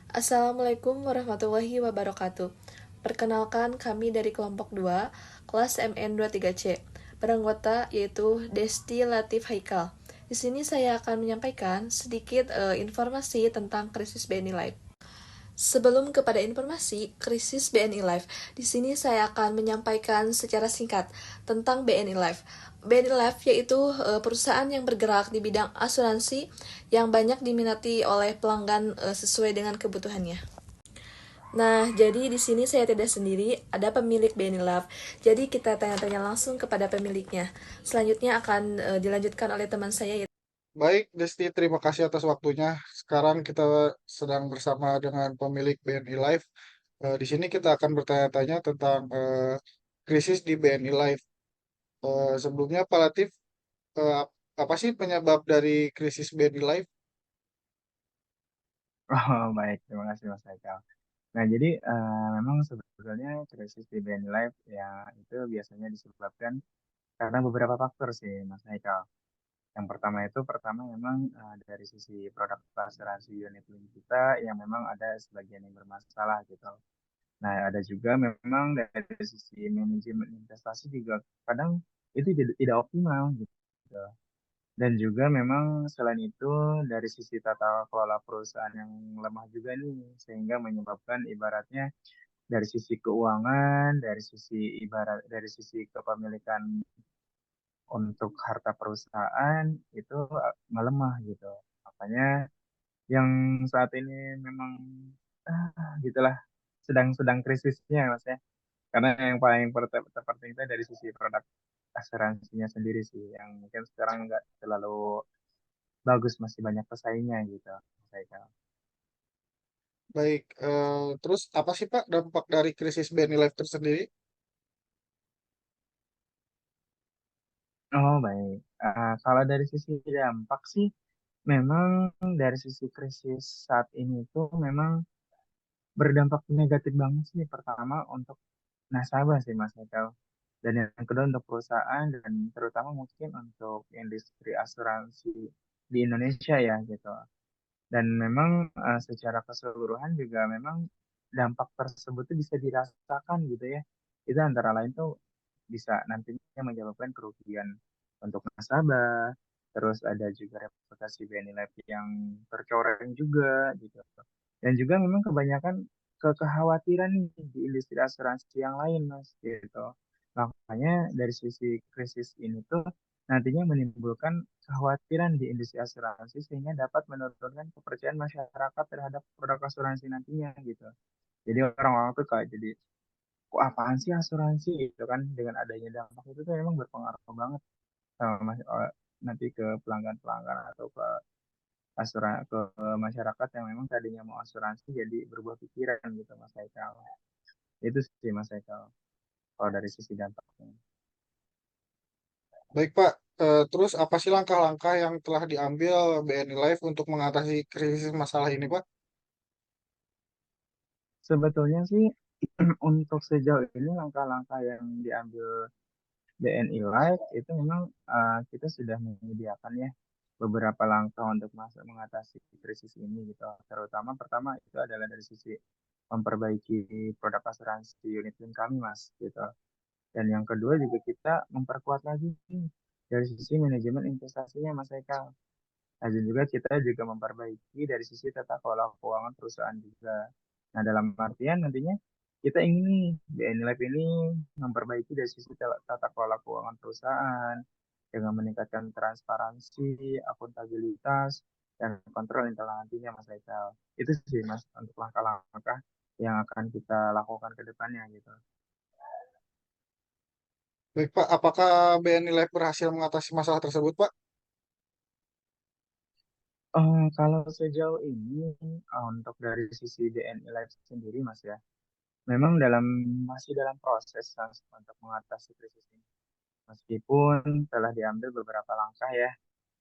Assalamualaikum warahmatullahi wabarakatuh. Perkenalkan kami dari kelompok 2, kelas MN23C. Beranggota yaitu Desti Latif Haikal. Di sini saya akan menyampaikan sedikit informasi tentang krisis BNI Life. Sebelum kepada informasi krisis BNI Life, di sini saya akan menyampaikan secara singkat tentang BNI Life. BNI Life yaitu perusahaan yang bergerak di bidang asuransi yang banyak diminati oleh pelanggan sesuai dengan kebutuhannya. Nah, jadi di sini saya tidak sendiri, ada pemilik BNI Life. Jadi kita tanya-tanya langsung kepada pemiliknya. Selanjutnya akan dilanjutkan oleh teman saya. Baik, Desti, terima kasih atas waktunya. Sekarang kita sedang bersama dengan pemilik BNI Life. Di sini kita akan bertanya-tanya tentang krisis di BNI Life. Sebelumnya, Pak Latif, eh, apa sih penyebab dari krisis BNI Life? Oh, baik. Terima kasih Mas Haikal. Nah, jadi memang sebetulnya krisis di BNI Life ya itu biasanya disebabkan karena beberapa faktor sih Mas Haikal. Yang pertama memang dari sisi produk asuransi unit link kita yang memang ada sebagian yang bermasalah gitu. Nah, ada juga memang dari sisi manajemen investasi juga kadang itu tidak optimal gitu. Dan juga memang selain itu dari sisi tata kelola perusahaan yang lemah juga nih, sehingga menyebabkan ibaratnya dari sisi keuangan, dari sisi kepemilikan untuk harta perusahaan itu melemah gitu. Makanya yang saat ini memang gitulah sedang-sedang krisisnya Mas ya. Karena yang paling terpenting itu dari sisi produk asuransinya sendiri sih yang mungkin sekarang nggak terlalu bagus, masih banyak pesaingnya gitu Mas Haikal. Baik, terus apa sih Pak dampak dari krisis BNI Life tersendiri? Oh baik. Kalau dari sisi dampak sih memang dari sisi krisis saat ini tuh memang berdampak negatif banget sih, pertama untuk nasabah sih Mas Haikal, dan yang kedua untuk perusahaan dan terutama mungkin untuk industri asuransi di Indonesia ya gitu. Dan memang secara keseluruhan juga memang dampak tersebut tuh bisa dirasakan gitu ya. Itu antara lain tuh bisa nantinya menyebabkan kerugian untuk nasabah, terus ada juga reputasi BNI Life yang tercoreng juga gitu. Dan juga memang kebanyakan kekhawatiran nih di industri asuransi yang lain Mas gitu. Makanya dari sisi krisis ini tuh nantinya menimbulkan kekhawatiran di industri asuransi sehingga dapat menurunkan kepercayaan masyarakat terhadap produk asuransi nantinya gitu. Jadi orang-orang tuh kayak jadi kok apaan sih asuransi gitu kan, dengan adanya dampak itu tuh memang berpengaruh banget sama nanti ke pelanggan-pelanggan atau ke masyarakat yang memang tadinya mau asuransi jadi berubah pikiran gitu Mas Haikal. Itu sih Mas Haikal kalau dari sisi dampaknya. Baik Pak, terus apa sih langkah-langkah yang telah diambil BNI Life untuk mengatasi krisis masalah ini Pak? Sebetulnya sih untuk sejauh ini langkah-langkah yang diambil BNI Life itu memang kita sudah menyediakan ya beberapa langkah untuk masuk mengatasi krisis ini gitu. Terutama pertama itu adalah dari sisi memperbaiki produk asuransi unit link kami Mas gitu. Dan yang kedua juga kita memperkuat lagi nih dari sisi manajemen investasinya Mas Eka. Nah, dan juga kita juga memperbaiki dari sisi tata kelola keuangan perusahaan juga. Nah, dalam artian nantinya kita ingin nih BNI Life ini memperbaiki dari sisi tata kelola keuangan perusahaan dengan meningkatkan transparansi, akuntabilitas, dan kontrol internal nantinya Mas Haikal. Itu sih Mas untuk langkah-langkah yang akan kita lakukan ke depannya gitu. Baik Pak, apakah BNI Life berhasil mengatasi masalah tersebut Pak? Kalau sejauh ini untuk dari sisi BNI Life sendiri Mas ya, memang masih dalam proses Mas, untuk mengatasi krisis ini. Meskipun telah diambil beberapa langkah ya,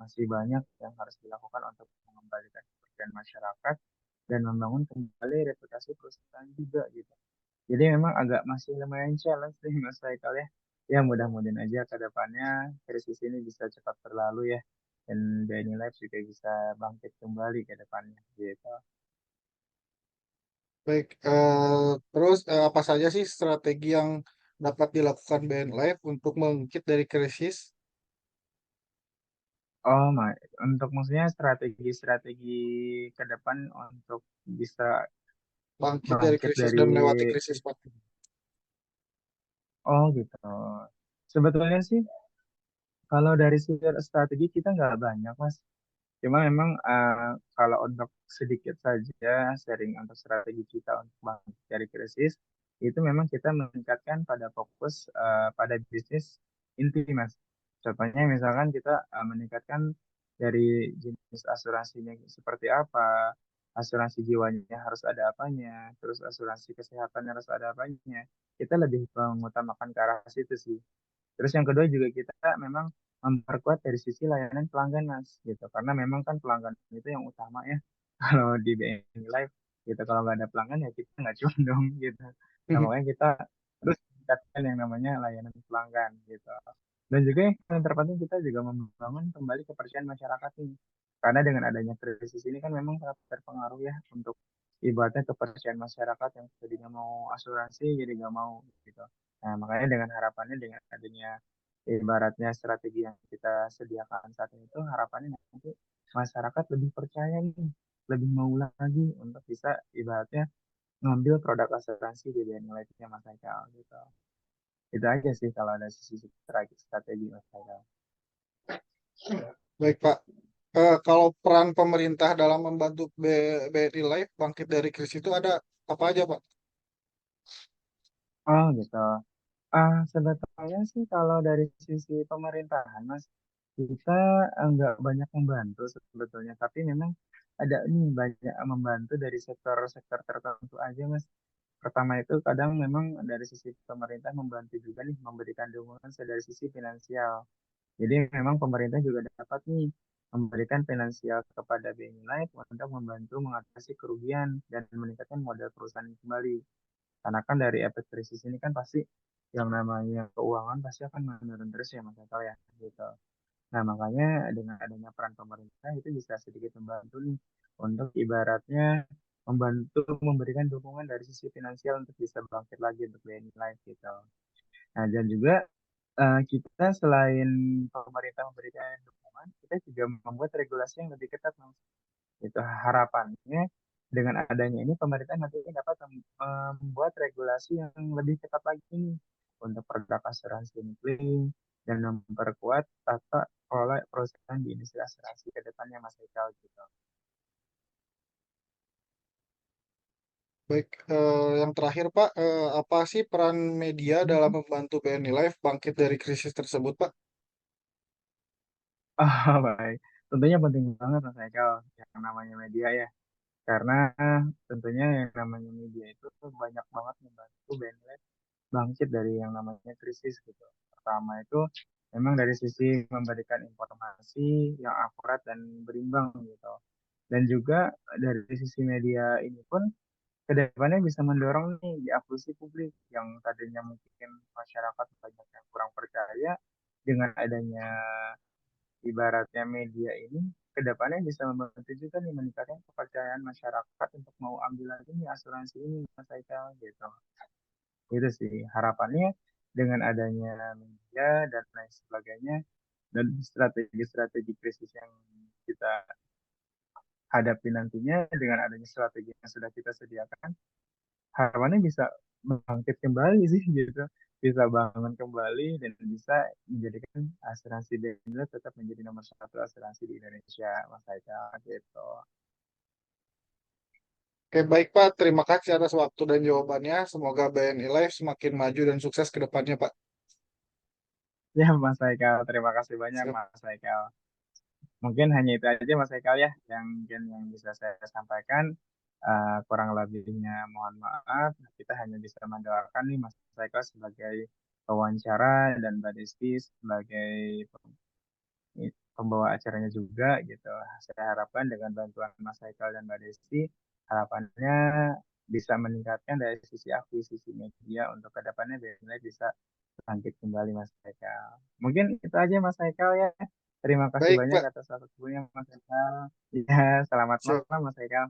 masih banyak yang harus dilakukan untuk mengembalikan kepercayaan masyarakat dan membangun kembali reputasi perusahaan juga gitu. Jadi memang agak masih lumayan challenge nih Mas Haikal ya. Ya mudah-mudahan aja ke depannya krisis ini bisa cepat berlalu ya. Dan BNI Life juga bisa bangkit kembali ke depannya gitu. Baik, terus apa saja sih strategi yang dapat dilakukan BNI Life untuk mengungkit dari krisis, Oh, untuk maksudnya strategi-strategi ke depan untuk bisa bangkit dari bangkit krisis dari. dan melewati krisis, Pak? Oh gitu. Sebetulnya sih kalau dari sisi strategi kita nggak banyak mas. Cuma memang kalau untuk sedikit saja sharing untuk strategi kita untuk bangkit dari krisis, itu memang kita meningkatkan pada fokus pada bisnis inti mas. Contohnya misalkan kita meningkatkan dari jenis asuransinya seperti apa, asuransi jiwanya harus ada apanya, terus asuransi kesehatan harus ada apanya. Kita lebih mengutamakan ke arah situ sih. Terus yang kedua juga kita memang memperkuat dari sisi layanan pelanggan mas gitu karena memang kan pelanggan itu yang utama ya kalau di BNI Live gitu kalau nggak ada pelanggan ya kita nggak cuan dong gitu. Nah makanya kita terus tingkatkan yang namanya layanan pelanggan gitu. Dan juga yang paling terpenting kita juga membangun kembali kepercayaan masyarakat ini. Karena dengan adanya krisis ini kan memang sangat berpengaruh ya untuk ibaratnya kepercayaan masyarakat yang tadinya mau asuransi jadi nggak mau gitu. Nah, makanya dengan harapannya dengan adanya ibaratnya strategi yang kita sediakan saat ini tuh harapannya nanti masyarakat lebih percaya nih, lebih mau lagi untuk bisa ibaratnya ngambil produk asuransi di BNI Life-nya Mas Haikal gitu. Itu aja sih kalau ada sisi strategi Mas Haikal. Baik, Pak. Kalau peran pemerintah dalam membantu BNI Life bangkit dari krisis itu ada apa aja, Pak? Oh gitu. Sebetulnya sih kalau dari sisi pemerintahan, Mas, kita nggak banyak membantu sebetulnya, tapi memang ada nih banyak membantu dari sektor-sektor tertentu aja, Mas. Pertama itu kadang memang dari sisi pemerintah membantu juga nih memberikan dukungan dari sisi finansial. Jadi memang pemerintah juga dapat nih memberikan finansial kepada BNI Life untuk membantu mengatasi kerugian dan meningkatkan modal perusahaan kembali. Karena kan dari efek krisis ini kan pasti yang namanya keuangan pasti akan menurun terus ya Mas Eko ya gitu. Nah makanya dengan adanya peran pemerintah itu bisa sedikit membantu nih untuk ibaratnya membantu memberikan dukungan dari sisi finansial untuk bisa bangkit lagi untuk BNI Life gitu. Nah dan juga kita selain pemerintah memberikan dukungan, kita juga membuat regulasi yang lebih ketat Mas. Itu harapannya dengan adanya ini pemerintah nanti dapat membuat regulasi yang lebih ketat lagi nih untuk produk asuransi unit dan memperkuat tata kelola perusahaan di industri asuransi ke depannya Mas Haikal gitu. Baik, yang terakhir, Pak, apa sih peran media dalam Mhm. membantu BNI Life bangkit dari krisis tersebut, Pak? Oh, baik. Tentunya penting banget Mas Haikal yang namanya media ya. Karena tentunya yang namanya media itu tuh banyak banget membantu BNI bangkit dari yang namanya krisis gitu. Pertama itu memang dari sisi memberikan informasi yang akurat dan berimbang gitu. Dan juga dari sisi media ini pun kedepannya bisa mendorong nih diakuisisi publik yang tadinya mungkin masyarakat banyak yang kurang percaya dengan adanya ibaratnya media ini kedepannya bisa membantu juga nih meningkatkan kepercayaan masyarakat untuk mau ambil lagi nih asuransi ini Mas Aikal gitu. Itu sih harapannya dengan adanya media dan lain sebagainya dan strategi-strategi krisis yang kita hadapi nantinya dengan adanya strategi yang sudah kita sediakan, harapannya bisa bangkit kembali sih gitu. Bisa bangun kembali dan bisa menjadikan asuransi BNI tetap menjadi nomor satu asuransi di Indonesia, Mas Haikal gitu. Oke, baik, Pak. Terima kasih atas waktu dan jawabannya. Semoga BNI Life semakin maju dan sukses ke depannya, Pak. Ya, Mas Haikal, terima kasih banyak, Siap. Mas Haikal. Mungkin hanya itu aja Mas Haikal ya yang mungkin yang bisa saya sampaikan. Kurang lebihnya mohon maaf. Kita hanya bisa mendoakan nih Mas Haikal sebagai pewawancara dan Mbak Desti sebagai pembawa acaranya juga gitu. Saya harapkan dengan bantuan Mas Haikal dan Mbak Desti, harapannya bisa meningkatkan dari sisi akuisisi media untuk kedepannya BNI bisa bangkit kembali Mas Haikal. Mungkin itu aja Mas Haikal ya. Terima kasih Baik, banyak Pak. atas waktunya Mas Haikal. Ya, selamat Siap. malam Mas Haikal.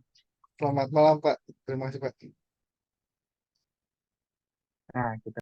Selamat malam, Pak. Terima kasih, Pak. Nah, kita